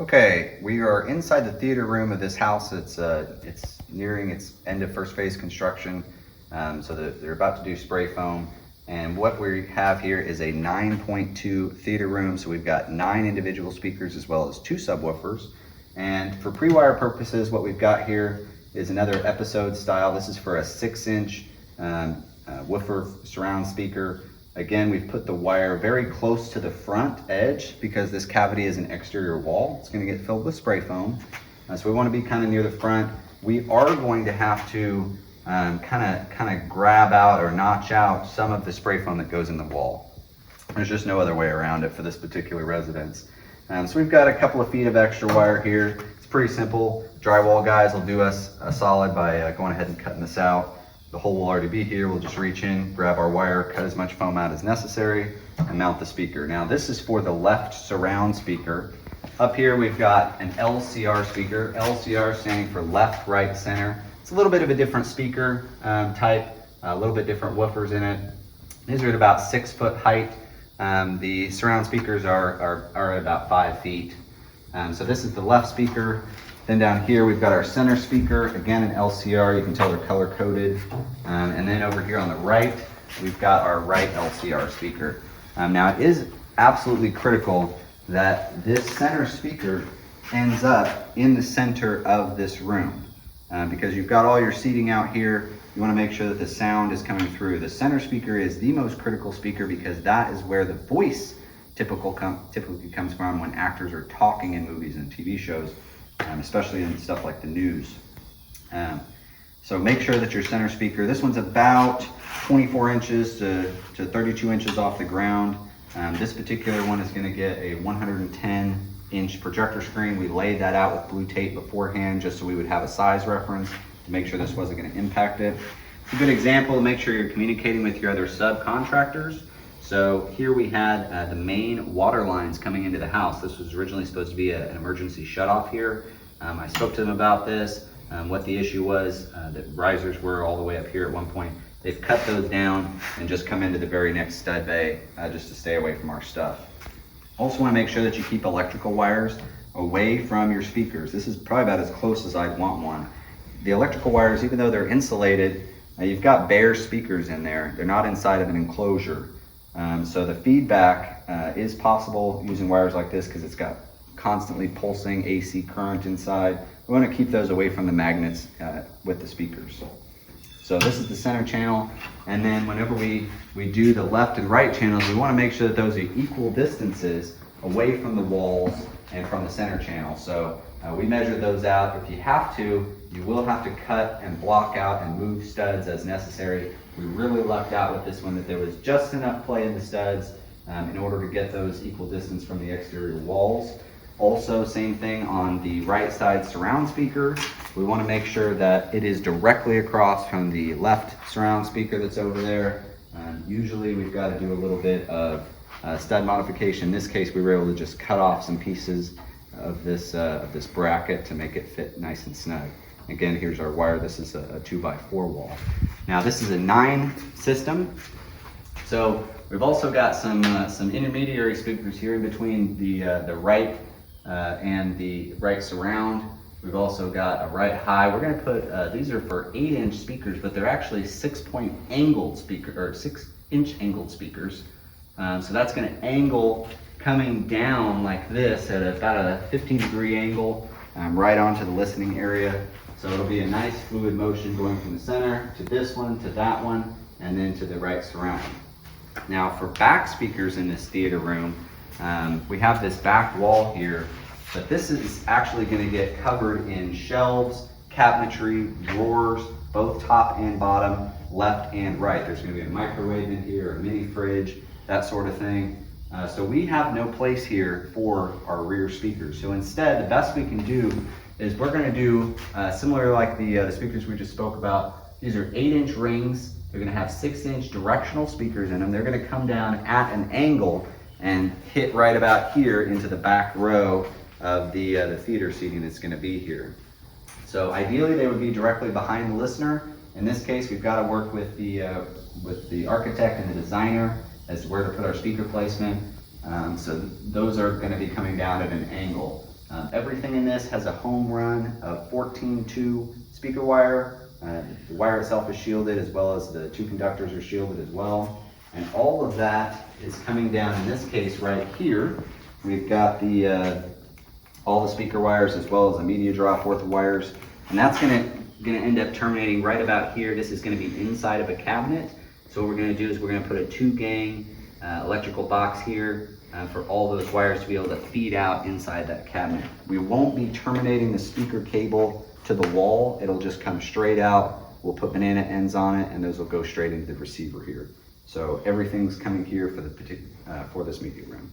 Okay, we are inside the theater room of this house. It's nearing its end of first phase construction, so they're about to do spray foam. And what we have here is a 9.2 theater room. So we've got 9 individual speakers as well as 2 subwoofers. And for pre-wire purposes, what we've got here is another episode style. This is for a 6-inch woofer surround speaker. Again, we've put the wire very close to the front edge because this cavity is an exterior wall. It's going to get filled with spray foam. So we want to be kind of near the front. We are going to have to kind of grab out or notch out some of the spray foam that goes in the wall. There's just no other way around it for this particular residence. So we've got a couple of feet of extra wire here. It's pretty simple. Drywall guys will do us a solid by going ahead and cutting this out. The hole will already be here. We'll just reach in, grab our wire, cut as much foam out as necessary, and mount the speaker. Now this is for the left surround speaker. Up here we've got an LCR speaker. LCR standing for left, right, center. It's a little bit of a different speaker type, a little bit different woofers in it. These are at about 6 foot height. The surround speakers are at about 5 feet. So this is the left speaker. Then down here we've got our center speaker, again an LCR, you can tell they're color coded. And then over here on the right, we've got our right LCR speaker. Now it is absolutely critical that this center speaker ends up in the center of this room. Because you've got all your seating out here, you want to make sure that the sound is coming through. The center speaker is the most critical speaker because that is where the voice typically comes from when actors are talking in movies and TV shows. Especially in stuff like the news. So make sure that your center speaker, this one's about 24 inches to 32 inches off the ground. This particular one is going to get a 110-inch projector screen. We laid that out with blue tape beforehand just so we would have a size reference to make sure this wasn't going to impact it. It's a good example to make sure you're communicating with your other subcontractors. So here we had the main water lines coming into the house. This was originally supposed to be an emergency shutoff here. I spoke to them about this, what the issue was. The risers were all the way up here at one point. They've cut those down and just come into the very next stud bay just to stay away from our stuff. Also want to make sure that you keep electrical wires away from your speakers. This is probably about as close as I'd want one. The electrical wires, even though they're insulated, you've got bare speakers in there. They're not inside of an enclosure. So the feedback is possible using wires like this because it's got constantly pulsing AC current inside. We want to keep those away from the magnets with the speakers. So this is the center channel, and then whenever we do the left and right channels, we want to make sure that those are equal distances away from the walls and from the center channel. So we measured those out. If you have to, you will have to cut and block out and move studs as necessary. We really lucked out with this one that there was just enough play in the studs in order to get those equal distance from the exterior walls. Also, same thing on the right side surround speaker. We want to make sure that it is directly across from the left surround speaker that's over there. Usually we've got to do a little bit of stud modification. In this case, we were able to just cut off some pieces of this bracket to make it fit nice and snug. Again, here's our wire. This is a 2x4 wall. Now this is a 9 system. So we've also got some intermediary speakers here in between the right and the right surround. We've also got a right high. We're going to put these are for 8-inch speakers, but they're actually 6-inch angled speakers. So that's going to angle coming down like this at about a 15-degree angle right onto the listening area. So it'll be a nice fluid motion going from the center to this one, to that one, and then to the right surround. Now for back speakers in this theater room, we have this back wall here, but this is actually going to get covered in shelves, cabinetry, drawers, both top and bottom, left and right. There's going to be a microwave in here, a mini fridge, that sort of thing. So we have no place here for our rear speakers. So instead, the best we can do is we're going to do similar like the speakers we just spoke about. These are 8-inch rings. They're going to have 6-inch directional speakers in them. They're going to come down at an angle and hit right about here into the back row of the theater seating that's going to be here. So ideally they would be directly behind the listener. In this case, we've got to work with the architect and the designer as to where to put our speaker placement. So those are going to be coming down at an angle. Everything in this has a home run of 14-2 speaker wire. The wire itself is shielded, as well as the 2 conductors are shielded as well. And all of that is coming down, in this case right here, we've got the all the speaker wires as well as the media draw forth wires. And that's gonna end up terminating right about here. This is gonna be inside of a cabinet. So what we're gonna do is we're gonna put a 2-gang electrical box here for all those wires to be able to feed out inside that cabinet. We won't be terminating the speaker cable to the wall. It'll just come straight out. We'll put banana ends on it, and those will go straight into the receiver here. So everything's coming here for the for this media room.